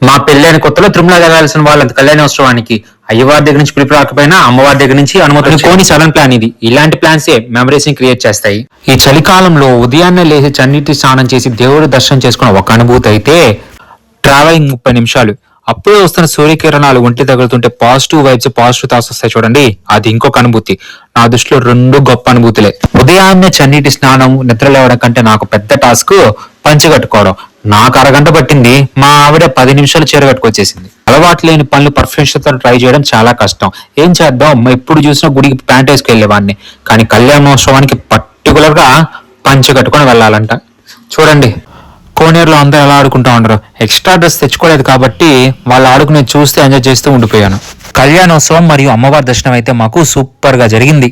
మా పెళ్ళైన కొత్తలో తిరుమల వెళ్ళాల్సిన వాళ్ళంత కళ్యాణోత్సవానికి అయ్యవారి దగ్గర నుంచి పిలుపు రాకపోయినా అమ్మవారి దగ్గర నుంచి అనుమతులు కోని సడన్ ప్లాన్ ఇది. ఇలాంటి ప్లాన్స్ మెమరీస్ ని క్రియేట్ చేస్తాయి. ఈ చలికాలంలో ఉదయాన్నే లేచి చన్నీటి స్నానం చేసి దేవుడి దర్శనం చేసుకున్న ఒక అనుభూతి అయితే ట్రావెలింగ్ 30 నిమిషాలు అప్పుడే వస్తున్న సూర్యకిరణాలు ఒంటి తగులుతుంటే పాజిటివ్ వైబ్స్ పాజిటివ్ థాట్స్ వస్తాయి చూడండి, అది ఇంకొక అనుభూతి. నా దృష్టిలో 2 గొప్ప అనుభూతులే. ఉదయాన్నే చన్నీటి స్నానం, నిద్ర లేవడం కంటే నాకు పెద్ద టాస్క్ పంచె కట్టుకోవడం. నాకు అరగంట పట్టింది, మా ఆవిడ 10 నిమిషాలు చీర కట్టుకొచ్చేసింది. అలవాటు లేని పనులు పర్ఫెక్షన్ తో ట్రై చేయడం చాలా కష్టం. ఏం చేద్దాం, ఎప్పుడు చూసినా గుడికి ప్యాంట్ వేసుకెళ్లేవాడిని, కానీ కళ్యాణోత్సవానికి పర్టికులర్ గా పంచె కట్టుకొని వెళ్ళాలంట. చూడండి కోనేరులో అందరూ ఎలా ఆడుకుంటా ఉండరు. ఎక్స్ట్రా డ్రెస్ తెచ్చుకోలేదు కాబట్టి వాళ్ళు ఆడుకునేది చూస్తే ఎంజాయ్ చేస్తూ ఉండిపోయాను. కళ్యాణోత్సవం మరియు అమ్మవారి దర్శనం అయితే మాకు సూపర్ గా జరిగింది.